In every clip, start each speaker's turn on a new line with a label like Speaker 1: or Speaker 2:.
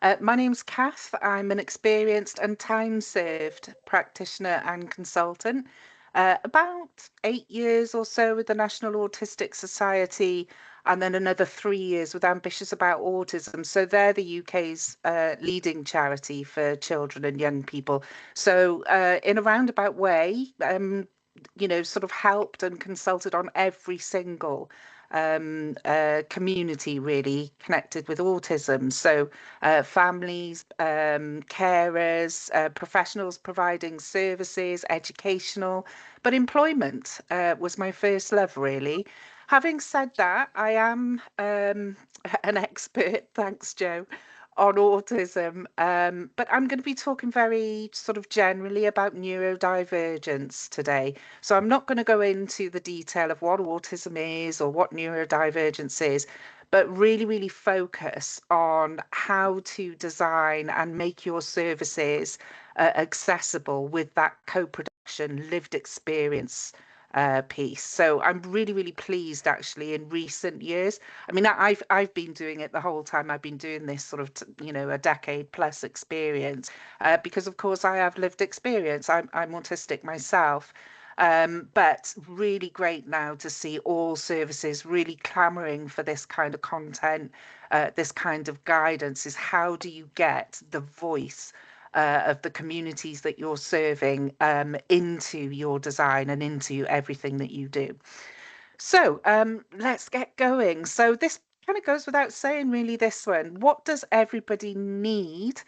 Speaker 1: My name's Kath. I'm an experienced and time-served practitioner and consultant. About 8 years or so with the National Autistic Society, and then another 3 years with Ambitious About Autism. So they're the UK's leading charity for children and young people. So in a roundabout way, sort of helped and consulted on every single community really connected with autism. So families, carers, professionals providing services, educational, but employment was my first love, really. Having said that, I am an expert, thanks, Joe, on autism, but I'm going to be talking very sort of generally about neurodivergence today. So I'm not going to go into the detail of what autism is or what neurodivergence is, but really, really focus on how to design and make your services accessible with that co-production lived experience piece. So I'm really, really pleased actually in recent years. I mean, I've been doing it the whole time. I've been doing this sort of, a decade plus experience because of course I have lived experience. I'm autistic myself. But really great now to see all services really clamoring for this kind of content, this kind of guidance is how do you get the voice of the communities that you're serving into your design and into everything that you do. So let's get going. So this kind of goes without saying, really, this one. What does everybody need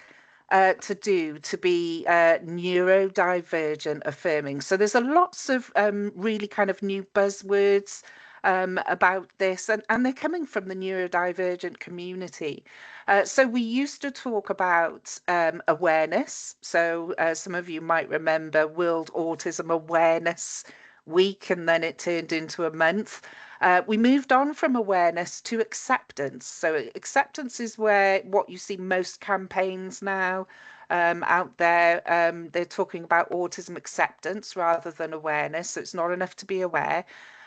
Speaker 1: to do to be neurodivergent affirming? So there's a lots of really kind of new buzzwords about this, and they're coming from the neurodivergent community. So we used to talk about awareness. So some of you might remember World Autism Awareness Week, and then it turned into a month. We moved on from awareness to acceptance. So acceptance is where what you see most campaigns now out there. They're talking about autism acceptance rather than awareness. So it's not enough to be aware.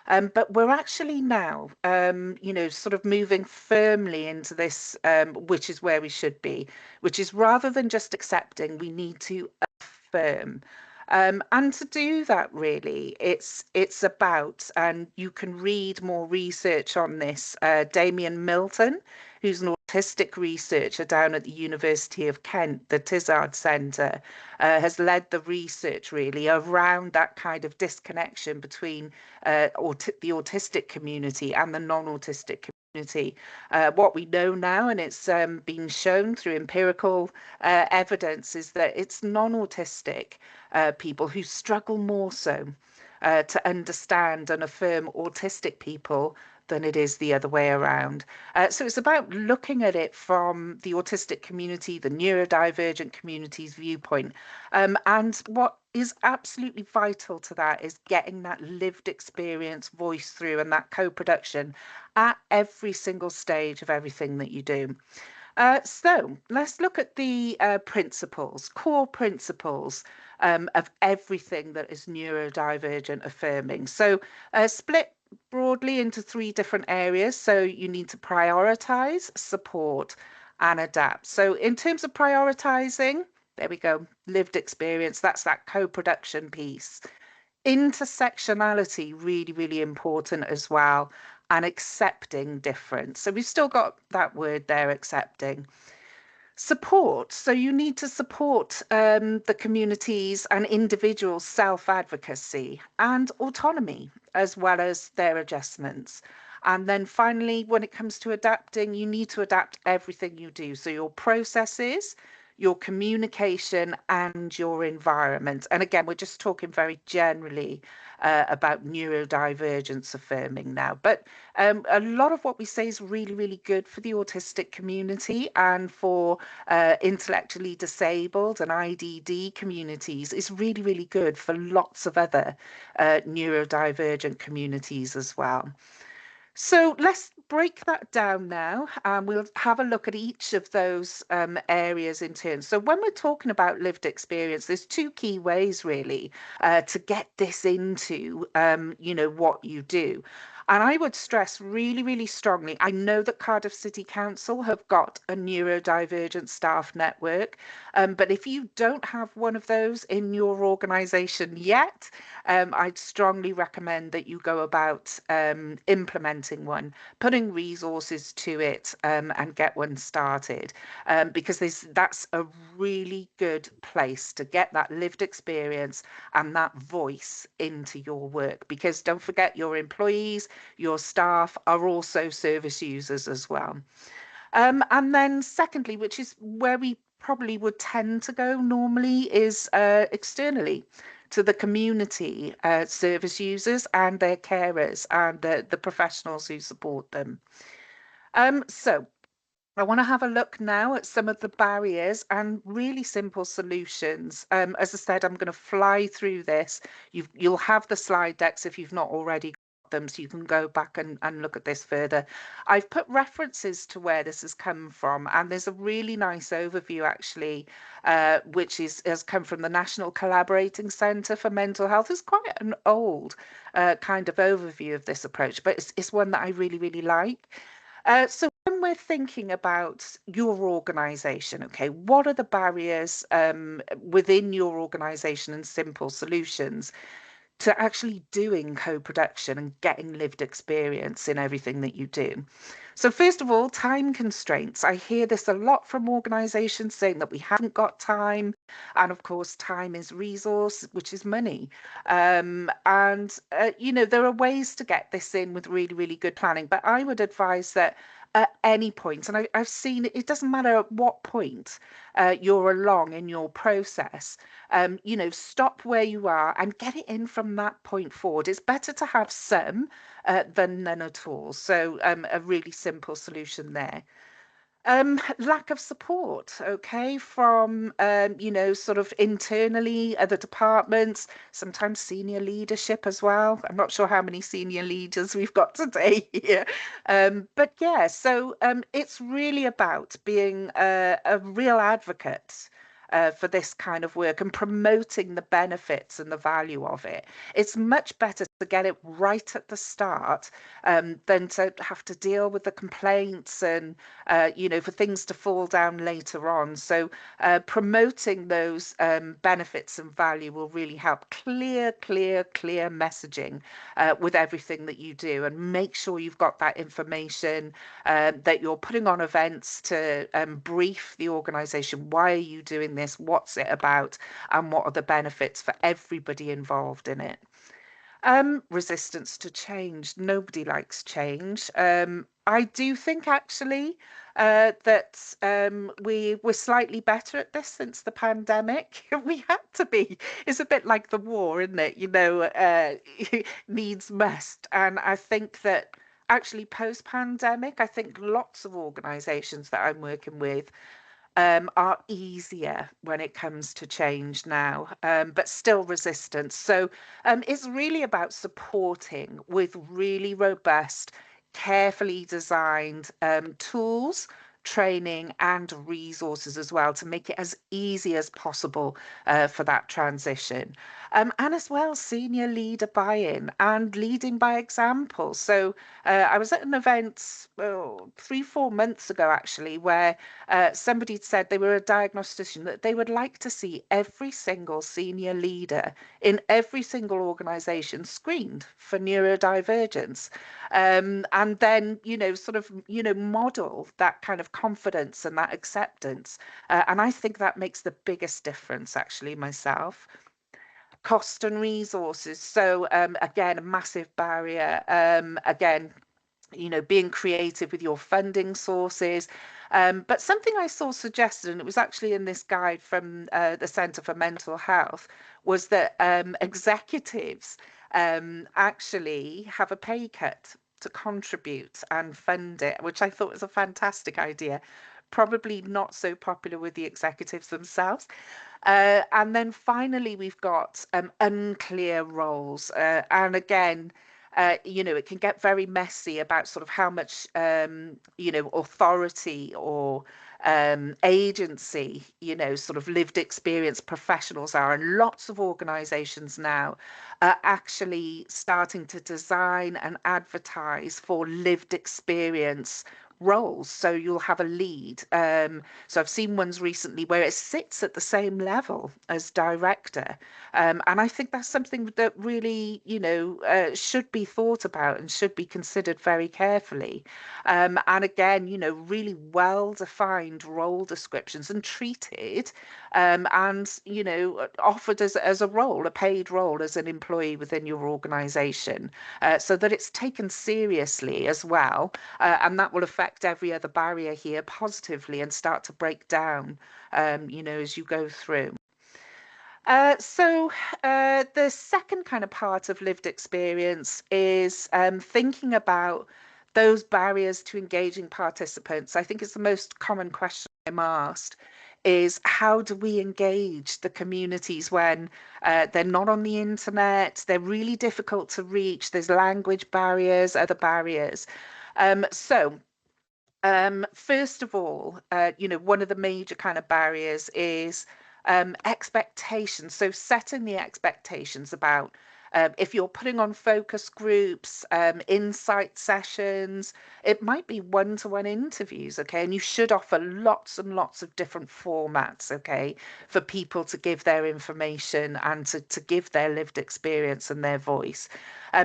Speaker 1: But we're actually now, sort of moving firmly into this, which is where we should be, which is rather than just accepting, we need to affirm. And to do that, really, it's about, and you can read more research on this. Damien Milton, who's an autistic researcher down at the University of Kent, the Tizard Centre, has led the research really around that kind of disconnection between the autistic community and the non-autistic community. What we know now, and it's been shown through empirical evidence, is that it's non-autistic people who struggle more so to understand and affirm autistic people than it is the other way around. So it's about looking at it from the autistic community, the neurodivergent community's viewpoint. And what is absolutely vital to that is getting that lived experience voice through and that co-production at every single stage of everything that you do. So let's look at the principles, core principles of everything that is neurodivergent affirming. So split broadly into three different areas. So you need to prioritize, support, and adapt. So in terms of prioritizing, there we go, lived experience, that's that co-production piece. Intersectionality, really, really important as well, and accepting difference. So we've still got that word there, accepting. Support. So you need to support the communities and individuals' self-advocacy and autonomy, as well as their adjustments. And then finally, when it comes to adapting, you need to adapt everything you do. So your processes, your communication, and your environment. And again, we're just talking very generally about neurodivergence affirming now. But a lot of what we say is really, really good for the autistic community and for intellectually disabled and IDD communities. It's really, really good for lots of other neurodivergent communities as well. So let's break that down now, and we'll have a look at each of those areas in turn. So when we're talking about lived experience, there's two key ways really to get this into, what you do. And I would stress really, really strongly, I know that Cardiff City Council have got a neurodivergent staff network, but if you don't have one of those in your organisation yet, I'd strongly recommend that you go about implementing one, putting resources to it, and get one started, because that's a really good place to get that lived experience and that voice into your work. Because don't forget, your employees, your staff are also service users as well. And then secondly, which is where we probably would tend to go normally, is externally to the community, service users and their carers and the professionals who support them. So I want to have a look now at some of the barriers and really simple solutions. As I said, I'm going to fly through this. You'll have the slide decks if you've not already got them, so you can go back and look at this further. I've put references to where this has come from, and there's a really nice overview actually, which has come from the National Collaborating Centre for Mental Health. It's quite an old kind of overview of this approach, but it's one that I really, really like. So when we're thinking about your organization, okay, what are the barriers within your organization and simple solutions to actually doing co-production and getting lived experience in everything that you do? So first of all, time constraints. I hear this a lot from organizations saying that we haven't got time. And of course, time is resource, which is money. There are ways to get this in with really, really good planning. But I would advise that at any point, and I've seen it doesn't matter at what point you're along in your process, stop where you are and get it in from that point forward. It's better to have some than none at all. So a really simple solution there. Lack of support, okay, from sort of internally, other departments, sometimes senior leadership as well. I'm not sure how many senior leaders we've got today here. But yeah, so it's really about being a real advocate for this kind of work and promoting the benefits and the value of it. It's much better to get it right at the start than to have to deal with the complaints and for things to fall down later on. So promoting those benefits and value will really help. Clear messaging with everything that you do, and make sure you've got that information, that you're putting on events to brief the organisation. Why are you doing this? What's it about? And what are the benefits for everybody involved in it? Resistance to change. Nobody likes change. I do think actually that we're slightly better at this since the pandemic. We had to be. It's a bit like the war, isn't it? Needs must. And I think that actually post-pandemic, I think lots of organisations that I'm working with are easier when it comes to change now, but still resistant. So it's really about supporting with really robust, carefully designed tools, training, and resources as well to make it as easy as possible for that transition. And as well, senior leader buy-in and leading by example. So I was at an event 3-4 months ago, actually, where somebody said they were a diagnostician, that they would like to see every single senior leader in every single organization screened for neurodivergence. And then, model that kind of confidence and that acceptance. And I think that makes the biggest difference, actually, myself. Cost and resources. So again, a massive barrier. Again, being creative with your funding sources. But something I saw suggested, and it was actually in this guide from the Centre for Mental Health, was that executives actually have a pay cut to contribute and fund it, which I thought was a fantastic idea. Probably not so popular with the executives themselves. And then finally, we've got unclear roles. And again, it can get very messy about sort of how much, authority or agency, sort of lived experience professionals are. And lots of organizations now are actually starting to design and advertise for lived experience roles. So you'll have a lead. So I've seen ones recently where it sits at the same level as director. And I think that's something that really, should be thought about and should be considered very carefully. And again, really well-defined role descriptions and treated and, offered as a role, a paid role as an employee within your organization, so that it's taken seriously as well. And that will affect every other barrier here positively and start to break down, as you go through. So the second kind of part of lived experience is thinking about those barriers to engaging participants. I think it's the most common question I'm asked is how do we engage the communities when they're not on the internet, they're really difficult to reach, there's language barriers, other barriers. First of all, one of the major kind of barriers is expectations. So setting the expectations about if you're putting on focus groups, insight sessions, it might be one-to-one interviews, okay? And you should offer lots and lots of different formats, okay, for people to give their information and to give their lived experience and their voice.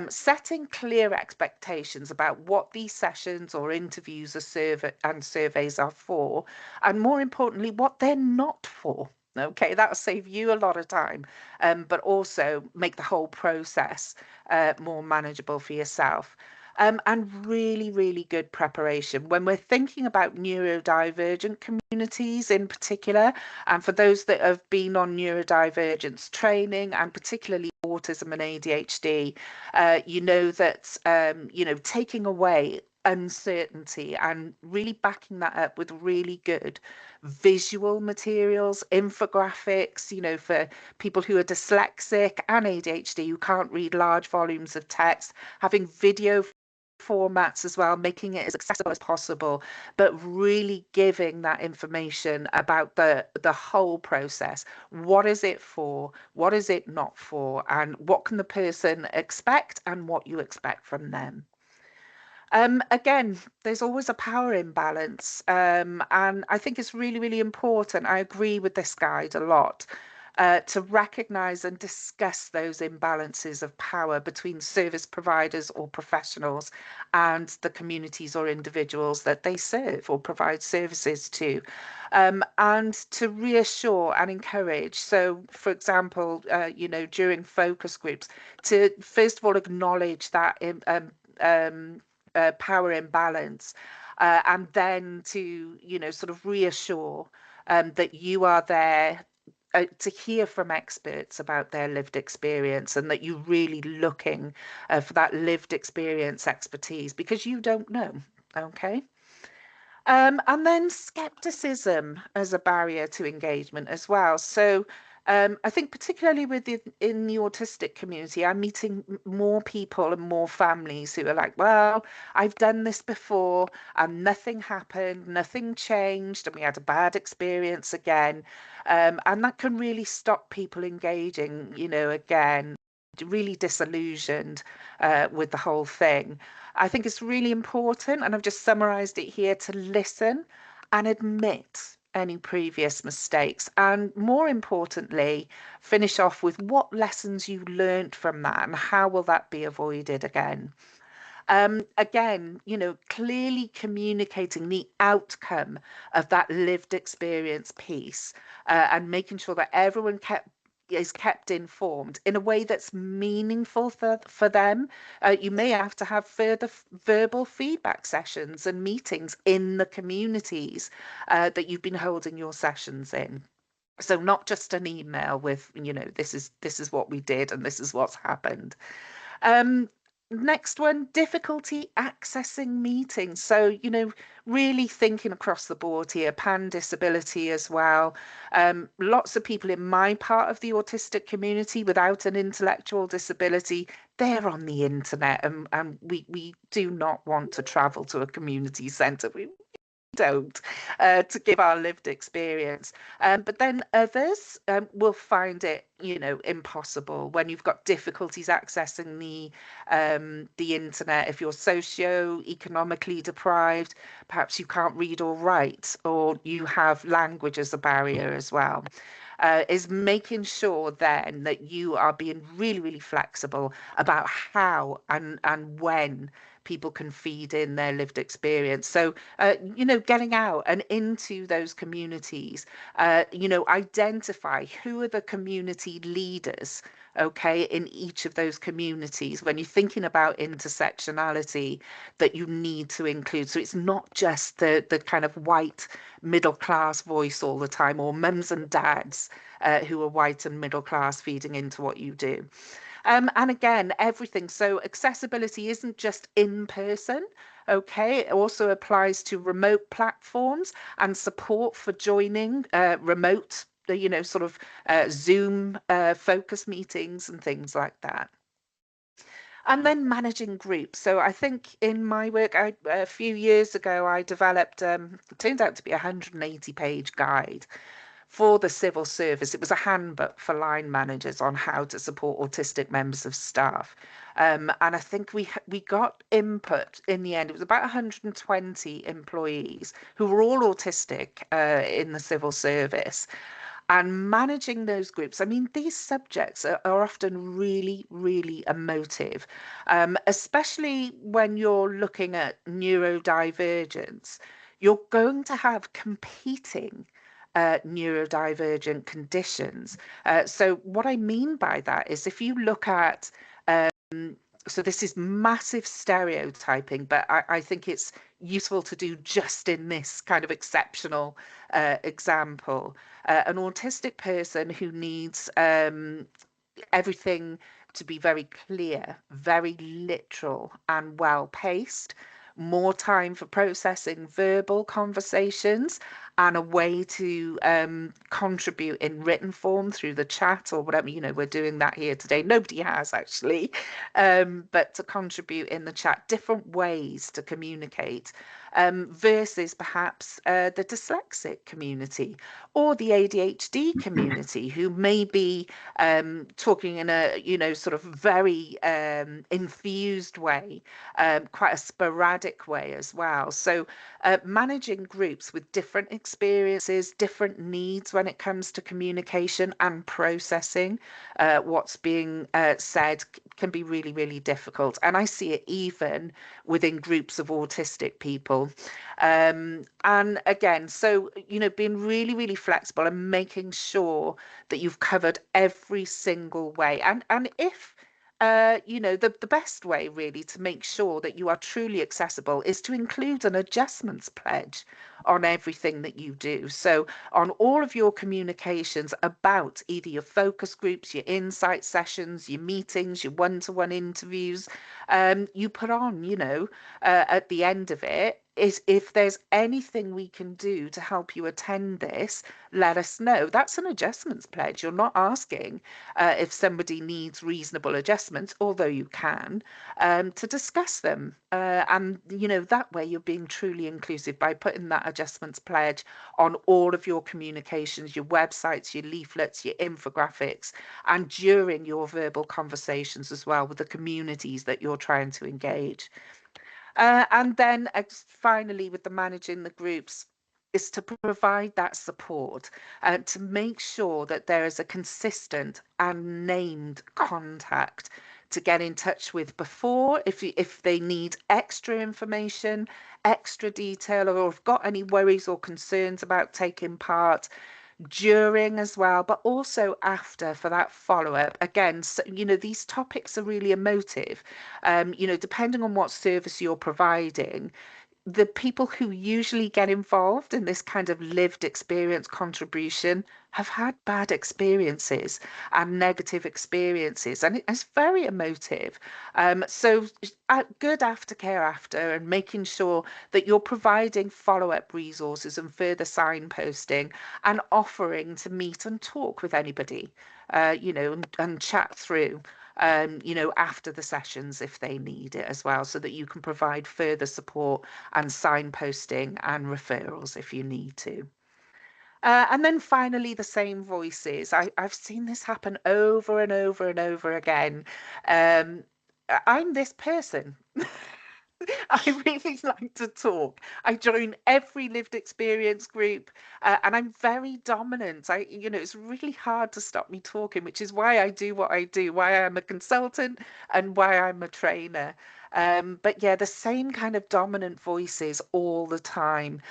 Speaker 1: Setting clear expectations about what these sessions or interviews and surveys are for, and more importantly, what they're not for. Okay, that'll save you a lot of time, but also make the whole process more manageable for yourself. And really, really good preparation. When we're thinking about neurodivergent communities in particular, and for those that have been on neurodivergence training, and particularly autism and ADHD, you know that, taking away uncertainty and really backing that up with really good visual materials, infographics, for people who are dyslexic and ADHD who can't read large volumes of text, having video formats as well, making it as accessible as possible, but really giving that information about the whole process. What is it for? What is it not for? And what can the person expect and what you expect from them? Again, there's always a power imbalance, and I think it's really, really important. I agree with this guide a lot. To recognize and discuss those imbalances of power between service providers or professionals and the communities or individuals that they serve or provide services to, and to reassure and encourage. So, for example, during focus groups, to first of all acknowledge that power imbalance, and then to, sort of reassure that you are there to hear from experts about their lived experience and that you're really looking for that lived experience expertise because you don't know. Okay. And then skepticism as a barrier to engagement as well. So I think particularly in the autistic community, I'm meeting more people and more families who are like, well, I've done this before and nothing happened, nothing changed, and we had a bad experience again. And that can really stop people engaging, again, really disillusioned with the whole thing. I think it's really important, and I've just summarized it here, to listen and admit any previous mistakes. And more importantly, finish off with what lessons you learned from that and how will that be avoided again. Again, clearly communicating the outcome of that lived experience piece, and making sure that everyone is kept informed in a way that's meaningful for them. You may have to have further verbal feedback sessions and meetings in the communities that you've been holding your sessions in. So not just an email with, this is what we did and this is what's happened. Um, Next one, difficulty accessing meetings. So, really thinking across the board here, pan disability as well. Lots of people in my part of the autistic community without an intellectual disability, they're on the internet, and we do not want to travel to a community centre. We don't, to give our lived experience. But then others will find it, impossible when you've got difficulties accessing the internet. If you're socio-economically deprived, perhaps you can't read or write, or you have language as a barrier as well. Is making sure then that you are being really, really flexible about how and when people can feed in their lived experience. So, getting out and into those communities, identify who are the community leaders, okay, in each of those communities when you're thinking about intersectionality that you need to include. So it's not just the kind of white middle class voice all the time, or mums and dads who are white and middle class feeding into what you do. And again, everything. So accessibility isn't just in person. Okay, it also applies to remote platforms and support for joining remote, sort of Zoom focus meetings and things like that. And then managing groups. So I think in my work, a few years ago, I developed, it turned out to be a 180-page guide for the civil service. It was a handbook for line managers on how to support autistic members of staff. And I think we got input in the end. It was about 120 employees who were all autistic in the civil service. And managing those groups, I mean, these subjects are often really, really emotive, especially when you're looking at neurodivergence. You're going to have competing neurodivergent conditions. So what I mean by that is if you look at, so this is massive stereotyping, but I think it's useful to do just in this kind of exceptional example. An autistic person who needs everything to be very clear, very literal, and well paced, more time for processing verbal conversations, and a way to contribute in written form through the chat or whatever. We're doing that here today. Nobody has actually, but to contribute in the chat, different ways to communicate. Versus perhaps the dyslexic community or the ADHD community, who may be talking in a, sort of very infused way, quite a sporadic way as well. So managing groups with different experiences, different needs when it comes to communication and processing what's being said can be really, really difficult. And I see it even within groups of autistic people. And again, so, being really, really flexible and making sure that you've covered every single way. And if the best way really to make sure that you are truly accessible is to include an adjustments pledge on everything that you do. So on all of your communications about either your focus groups, your insight sessions, your meetings, your one-to-one interviews, you put on, at the end of it, is if there's anything we can do to help you attend this, let us know. That's an adjustments pledge. You're not asking if somebody needs reasonable adjustments, although you can, to discuss them. And, that way you're being truly inclusive by putting that adjustments pledge on all of your communications, your websites, your leaflets, your infographics, and during your verbal conversations as well with the communities that you're trying to engage. And then finally, with the managing the groups, is to provide that support and to make sure that there is a consistent and named contact to get in touch with before, if they need extra information, extra detail, or have got any worries or concerns about taking part, during as well, but also after for that follow up. Again, so, these topics are really emotive. Depending on what service you're providing, the people who usually get involved in this kind of lived experience contribution have had bad experiences and negative experiences, and it's very emotive. So good aftercare after, and making sure that you're providing follow-up resources and further signposting and offering to meet and talk with anybody, and chat through. after the sessions if they need it as well, so that you can provide further support and signposting and referrals if you need to. And then finally, the same voices. I've seen this happen over and over and over again. Um, I'm this person. I really like to talk. I join every lived experience group, and I'm very dominant. It's really hard to stop me talking, which is why I do what I do, why I'm a consultant and why I'm a trainer. But yeah, the same kind of dominant voices all the time.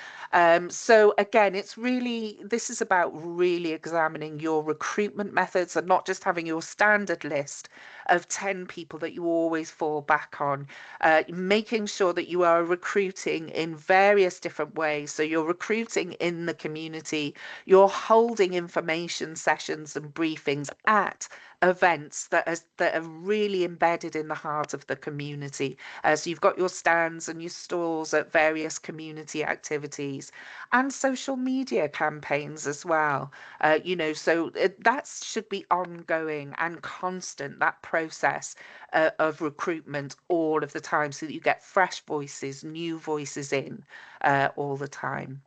Speaker 1: So again, this is about really examining your recruitment methods and not just having your standard list of 10 people that you always fall back on, making sure that you are recruiting in various different ways. So you're recruiting in the community, you're holding information sessions and briefings at events that are really embedded in the heart of the community. So you've got your stands and your stalls at various community activities and social media campaigns as well. So that should be ongoing and constant, that process of recruitment all of the time, so that you get fresh voices, new voices in all the time.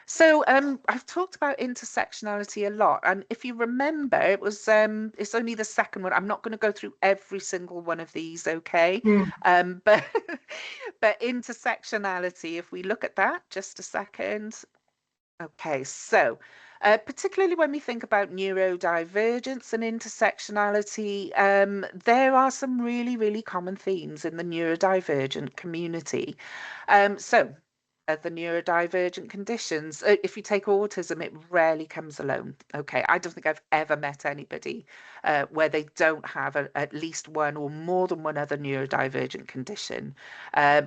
Speaker 1: So I've talked about intersectionality a lot, and if you remember, it's only the second one. I'm not going to go through every single one of these, okay? But but intersectionality, if we look at that, just a second. Okay, so particularly when we think about neurodivergence and intersectionality, there are some really, really common themes in the neurodivergent community. So the neurodivergent conditions. If you take autism, it rarely comes alone. Okay, I don't think I've ever met anybody where they don't have at least one or more than one other neurodivergent condition.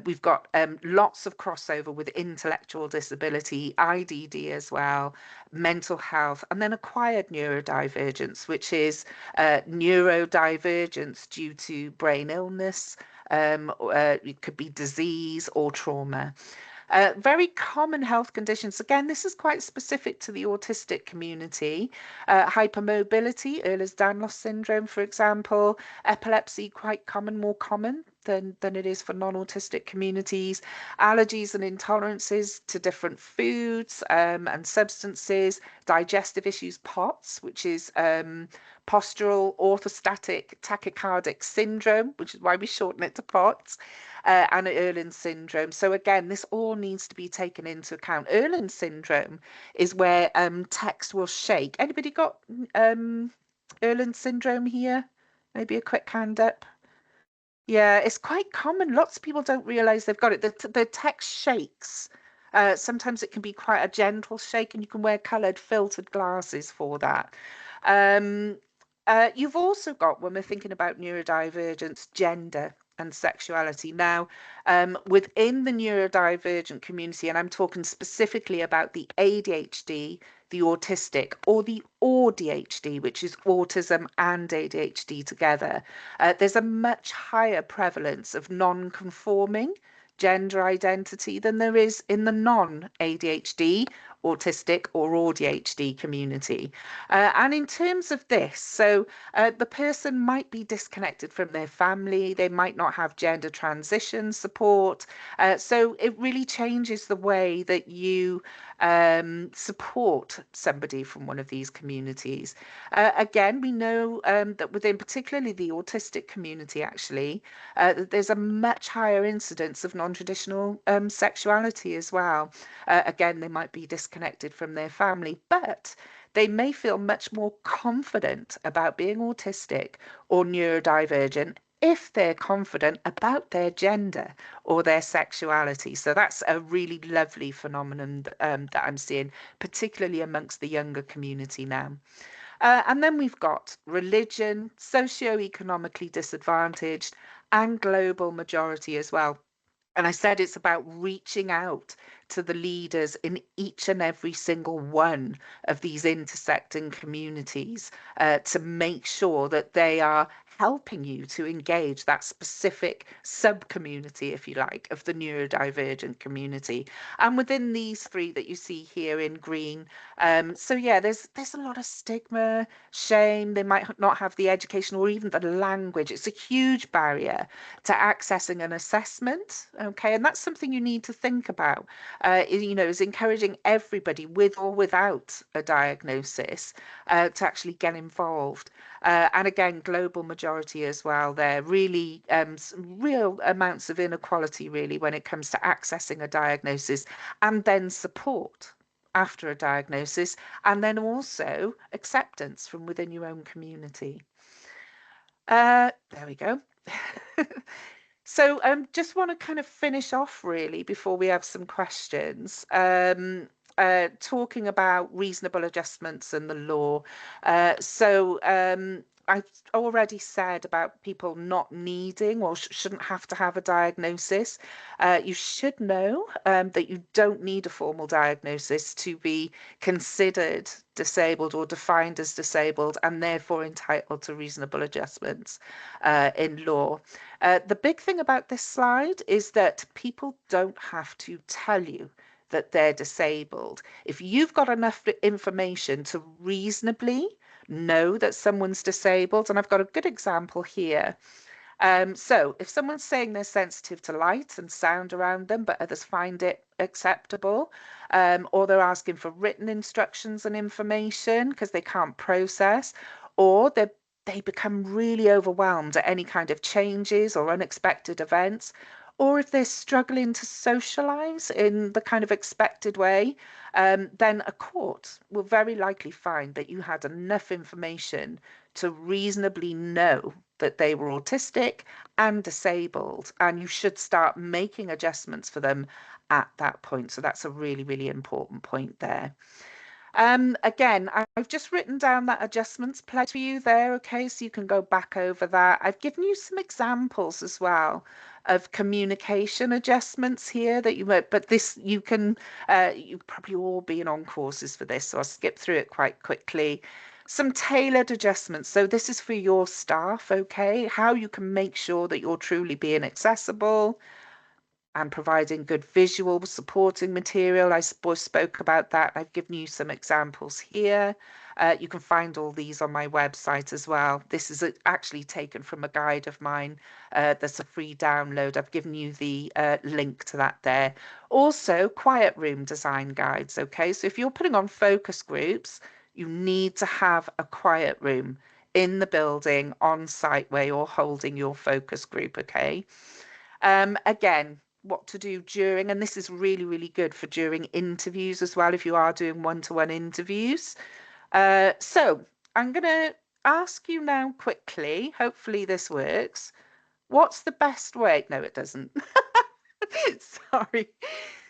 Speaker 1: We've got lots of crossover with intellectual disability, IDD as well, mental health, and then acquired neurodivergence, which is neurodivergence due to brain illness. It could be disease or trauma. Very common health conditions. Again, this is quite specific to the autistic community. Hypermobility, Ehlers-Danlos syndrome, for example. Epilepsy, quite common, more common than it is for non-autistic communities. Allergies and intolerances to different foods and substances. Digestive issues, POTS, which is postural orthostatic tachycardic syndrome, which is why we shorten it to POTS. And Erlen syndrome. So again, this all needs to be taken into account. Erlen syndrome is where text will shake. Anybody got Erlen syndrome here? Maybe a quick hand up. Yeah, it's quite common. Lots of people don't realize they've got it. The text shakes. Sometimes it can be quite a gentle shake, and you can wear coloured filtered glasses for that. Um, you've also got, when we're thinking about neurodivergence, gender and sexuality. Now, within the neurodivergent community, and I'm talking specifically about the ADHD, the autistic, or the AUDHD, which is autism and ADHD together, there's a much higher prevalence of non-conforming gender identity than there is in the non-ADHD, autistic or ADHD community. And in terms of this, so the person might be disconnected from their family, they might not have gender transition support. So it really changes the way that you support somebody from one of these communities. Again, we know that within particularly the autistic community, actually, there's a much higher incidence of non-traditional sexuality as well. Again, they might be disconnected from their family, but they may feel much more confident about being autistic or neurodivergent if they're confident about their gender or their sexuality. So that's a really lovely phenomenon that I'm seeing, particularly amongst the younger community now. And then we've got religion, socio-economically disadvantaged, and global majority as well. And I said it's about reaching out to the leaders in each and every single one of these intersecting communities to make sure that they are helping you to engage that specific sub-community, if you like, of the neurodivergent community. And within these three that you see here in green, so yeah, there's a lot of stigma, shame. They might not have the education or even the language. It's a huge barrier to accessing an assessment. Okay, and that's something you need to think about. Is encouraging everybody with or without a diagnosis to actually get involved. And again, global majority as well. There really real amounts of inequality really when it comes to accessing a diagnosis and then support after a diagnosis, and then also acceptance from within your own community. There we go. So just want to kind of finish off really before we have some questions. Talking about reasonable adjustments and the law. I've already said about people not needing or shouldn't have to have a diagnosis. You should know that you don't need a formal diagnosis to be considered disabled or defined as disabled and therefore entitled to reasonable adjustments in law. The big thing about this slide is that people don't have to tell you that they're disabled. If you've got enough information to reasonably know that someone's disabled, and I've got a good example here. So if someone's saying they're sensitive to light and sound around them, but others find it acceptable, or they're asking for written instructions and information because they can't process, or they become really overwhelmed at any kind of changes or unexpected events, or if they're struggling to socialize in the kind of expected way, then a court will very likely find that you had enough information to reasonably know that they were autistic and disabled, and you should start making adjustments for them at that point. So that's a really, really important point there. Again, I've just written down that adjustments pledge for you there, okay? So you can go back over that. I've given you some examples as well of communication adjustments here that you might, but this you can, you've probably all been on courses for this, so I'll skip through it quite quickly. Some tailored adjustments. So this is for your staff, okay? How you can make sure that you're truly being accessible and providing good visual supporting material. I spoke about that. I've given you some examples here. You can find all these on my website as well. This is actually taken from a guide of mine that's a free download. I've given you the link to that there. Also, quiet room design guides, okay? So if you're putting on focus groups, you need to have a quiet room in the building on site where you're holding your focus group, okay? Again, what to do during, and this is really, really good for during interviews as well, if you are doing one-to-one interviews. So I'm going to ask you now quickly, hopefully this works. What's the best way? No, it doesn't. Sorry.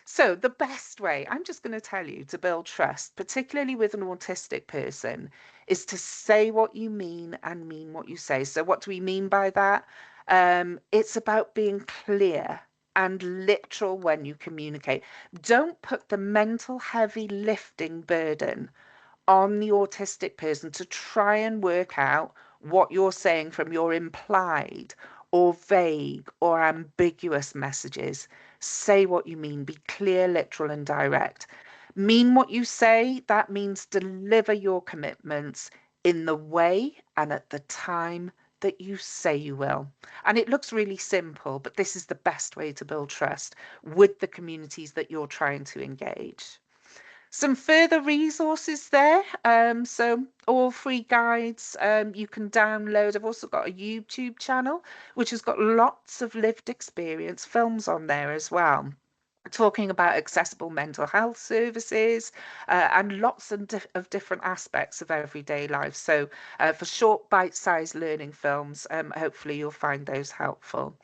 Speaker 1: So the best way, I'm just going to tell you, to build trust, particularly with an autistic person, is to say what you mean and mean what you say. So what do we mean by that? It's about being clear and literal when you communicate. Don't put the mental heavy lifting burden on the autistic person to try and work out what you're saying from your implied or vague or ambiguous messages. Say what you mean, be clear, literal, and direct. Mean what you say, that means deliver your commitments in the way and at the time that you say you will. And it looks really simple, but this is the best way to build trust with the communities that you're trying to engage. Some further resources there. So all free guides you can download. I've also got a YouTube channel, which has got lots of lived experience films on there as well, talking about accessible mental health services and lots of different aspects of everyday life. So for short bite-sized learning films, hopefully you'll find those helpful.